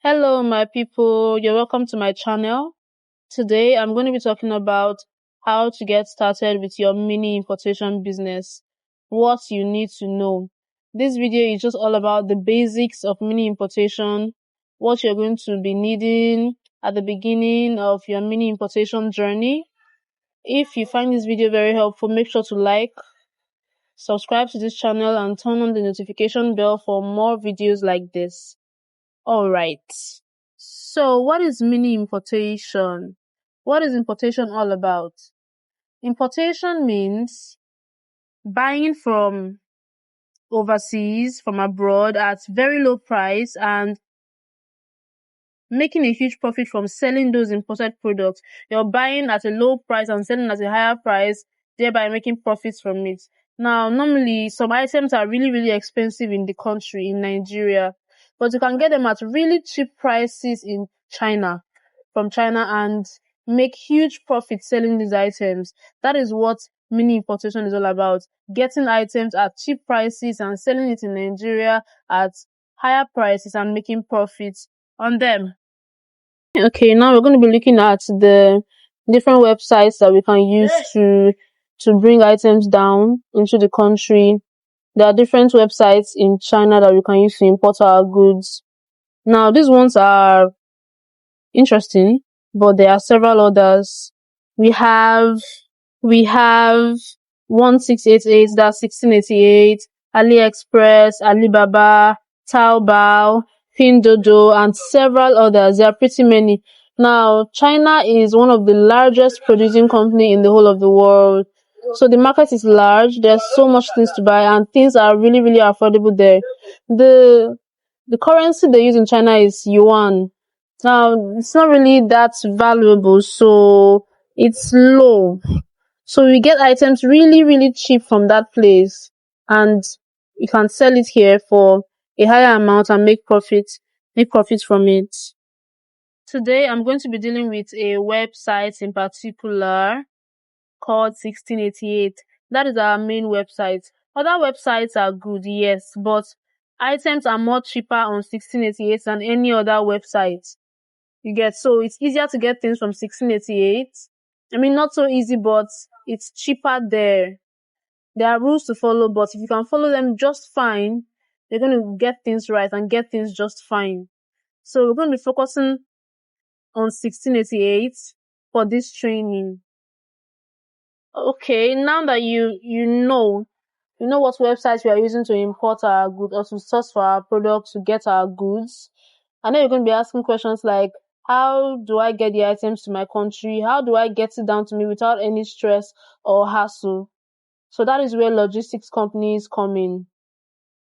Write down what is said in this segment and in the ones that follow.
Hello, my people. You're welcome to my channel. Today, I'm going to be talking about how to get started with your mini importation business. What you need to know. This video is just all about the basics of mini importation, what you're going to be needing at the beginning of your mini importation journey. If you find this video very helpful, make sure to like, subscribe to this channel, and turn on the notification bell for more videos like this. Alright. So what is mini importation? What is importation all about? Importation means buying from overseas, from abroad at very low price and making a huge profit from selling those imported products. You're buying at a low price and selling at a higher price, thereby making profits from it. Now, normally, some items are really expensive in the country, in Nigeria, but you can get them at really cheap prices in China, from China, and make huge profits selling these items. That is what mini importation is all about. Getting items at cheap prices and selling it in Nigeria at higher prices and making profits on them. Okay, now we're going to be looking at the different websites that we can use to bring items down into the country. There are different websites in China that we can use to import our goods. Now, these ones are interesting, but there are several others. We have 1688, that's 1688, AliExpress, Alibaba, Taobao, Pinduoduo, and several others. There are pretty many. Now, China is one of the largest producing company in the whole of the world. So the market is large. There's so much things to buy, and things are really affordable there. The currency they use in China is yuan. Now, it's not really that valuable, so it's low. So we get items really cheap from that place, and you can sell it here for a higher amount and make profits from it. Today, I'm going to be dealing with a website in particular called 1688. That is our main website. Other websites are good, yes, but items are more cheaper on 1688 than any other website. You get, so it's easier to get things from 1688. I mean, not so easy, but it's cheaper there. There are rules to follow, but if you can follow them just fine, you're going to get things right and get things just fine. So we're going to be focusing on 1688 for this training. Okay, now that you know what websites we are using to import our goods or to source for our products to get our goods, I know you're going to be asking questions like, how do I get the items to my country? How do I get it down to me without any stress or hassle? So that is where logistics companies come in.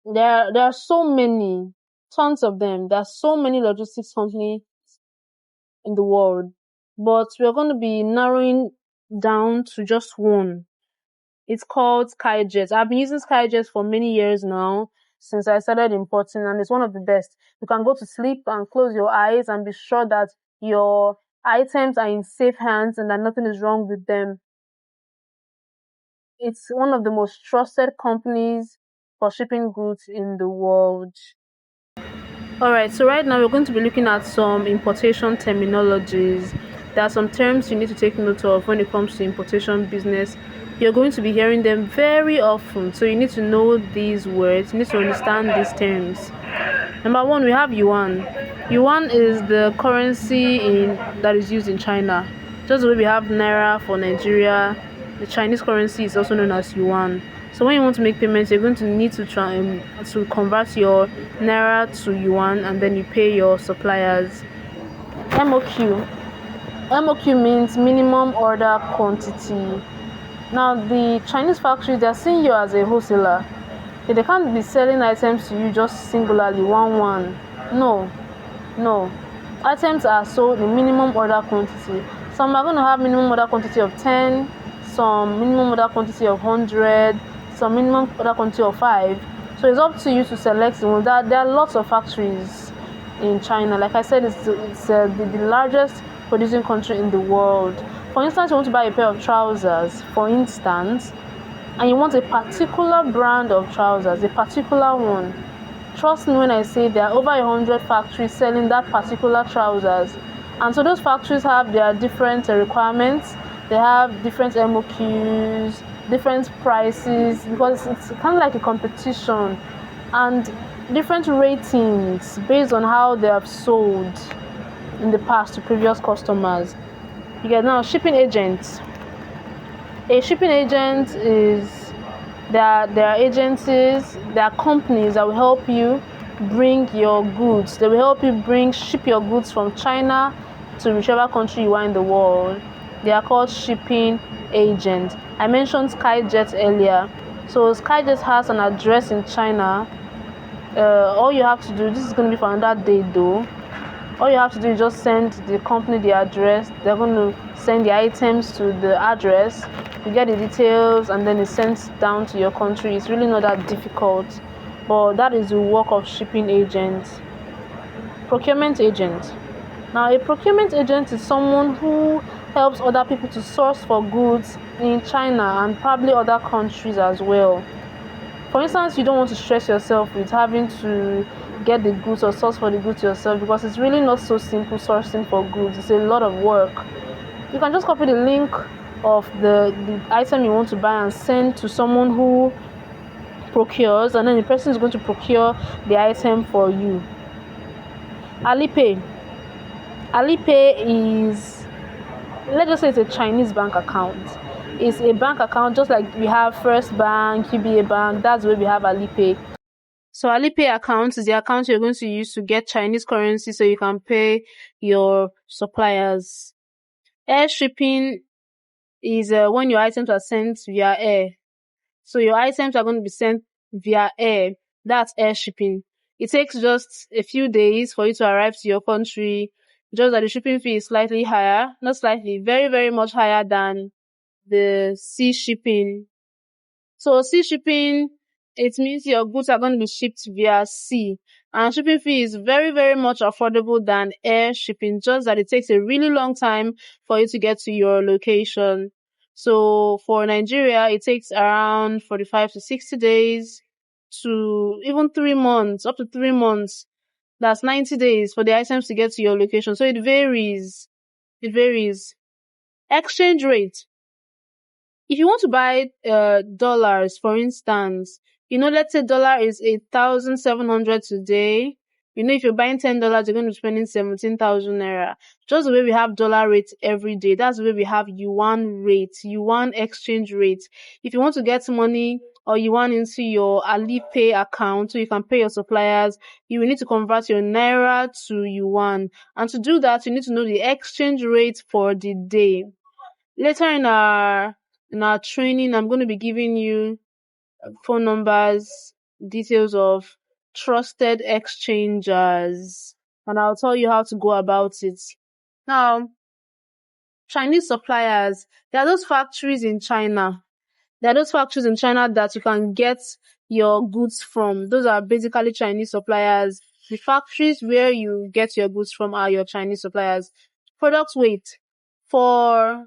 There are so many, tons of them. There are so many logistics companies in the world, but we're going to be narrowing down to just one. It's called Skyjet. I've been using Skyjet for many years now, since I started importing, and it's one of the best. You can go to sleep and close your eyes and be sure that your items are in safe hands and that nothing is wrong with them. It's one of the most trusted companies for shipping goods in the world. Alright, so right now we're going to be looking at some importation terminologies. There are some terms you need to take note of when it comes to importation business. You're going to be hearing them very often, so you need to know these words, you need to understand these terms. Number one, we have yuan. Yuan is the currency that is used in China. Just the way we have naira for Nigeria, the Chinese currency is also known as yuan. So when you want to make payments, you're going to need to try to convert your naira to yuan, and then you pay your suppliers. MOQ. MOQ means minimum order quantity. Now, the Chinese factories, they're seeing you as a wholesaler. They can't be selling items to you just singularly, one. No. Items are sold in minimum order quantity. Some are going to have minimum order quantity of 10, some minimum order quantity of 100, some minimum order quantity of 5. So it's up to you to select the one. There are lots of factories in China. Like I said, it's the largest producing country in the world. For instance, you want to buy a pair of trousers, for instance, and you want a particular brand of trousers, a particular one. Trust me when I say there are over 100 factories selling that particular trousers. And so those factories have their different requirements. They have different MOQs, different prices, because it's kind of like a competition, and different ratings based on how they have sold in the past to previous customers. You get now shipping agents. A shipping agent is there are agencies, there are companies that will help you bring your goods. They will help you ship your goods from China to whichever country you are in the world. They are called shipping agents. I mentioned Skyjet earlier. So Skyjet has an address in China. All you have to do, this is going to be for another day though. All you have to do is just send the company the address. They're going to send the items to the address. You get the details and then it's sent down to your country. It's really not that difficult, but that is the work of shipping agents. Procurement agent. Now, a procurement agent is someone who helps other people to source for goods in China and probably other countries as well. For instance, you don't want to stress yourself with having to get the goods or source for the goods yourself, because it's really not so simple sourcing for goods. It's a lot of work. You can just copy the link of the item you want to buy and send to someone who procures, and then the person is going to procure the item for you. Alipay. Alipay is, let's just say it's a Chinese bank account. It's a bank account just like we have First Bank, UBA Bank. That's where we have Alipay. So Alipay account is the account you're going to use to get Chinese currency so you can pay your suppliers. Air shipping is when your items are sent via air. So your items are going to be sent via air. That's air shipping. It takes just a few days for you to arrive to your country. Just that the shipping fee is slightly higher, not slightly, very, very much higher than the sea shipping. So sea shipping, it means your goods are going to be shipped via sea. And shipping fee is very, very much affordable than air shipping, just that it takes a really long time for you to get to your location. So for Nigeria, it takes around 45 to 60 days to even 3 months, up to 3 months. That's 90 days for the items to get to your location. So it varies. It varies. Exchange rate. If you want to buy dollars, for instance, let's say dollar is 8,700 today. If you're buying $10, you're going to be spending 17,000 naira. Just the way we have dollar rates every day, that's the way we have yuan rate, yuan exchange rate. If you want to get money or yuan into your Alipay account so you can pay your suppliers, you will need to convert your naira to yuan. And to do that, you need to know the exchange rate for the day. Later in our training, I'm going to be giving you phone numbers, details of trusted exchangers, and I'll tell you how to go about it. Now, Chinese suppliers, there are those factories in China. There are those factories in China that you can get your goods from. Those are basically Chinese suppliers. The factories where you get your goods from are your Chinese suppliers. Product weight. For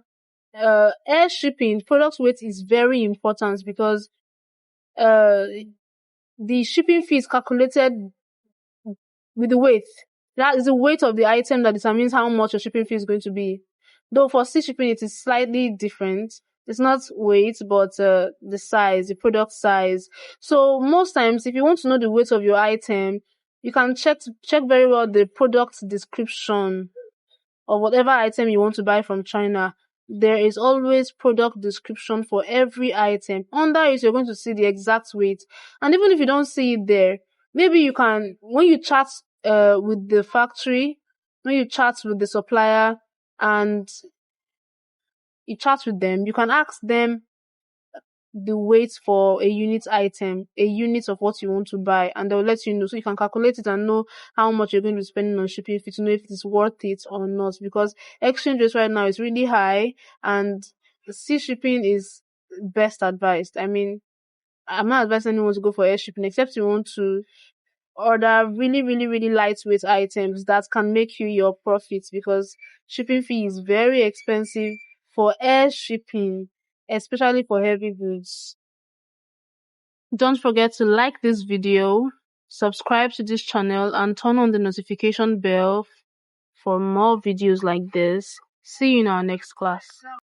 air shipping, product weight is very important because the shipping fee is calculated with the weight. That is the weight of the item that determines how much your shipping fee is going to be. Though for sea shipping, it is slightly different. It's not weight, but the size, the product size. So most times, if you want to know the weight of your item, you can check very well the product description of whatever item you want to buy from China. There is always product description for every item. Under it, you're going to see the exact weight. And even if you don't see it there, maybe you can, when you chat with the factory, when you chat with the supplier and you chat with them, you can ask them the weight for a unit item, a unit of what you want to buy, and they'll let you know. So you can calculate it and know how much you're going to be spending on shipping fee to know if it is worth it or not. Because exchange rate right now is really high, and sea shipping is best advised. I mean, I'm not advising anyone to go for air shipping except you want to order really, really, really lightweight items that can make you your profits, because shipping fee is very expensive for air shipping, especially for heavy goods. Don't forget to like this video, Subscribe to this channel and turn on the notification bell for more videos like this. See you in our next class.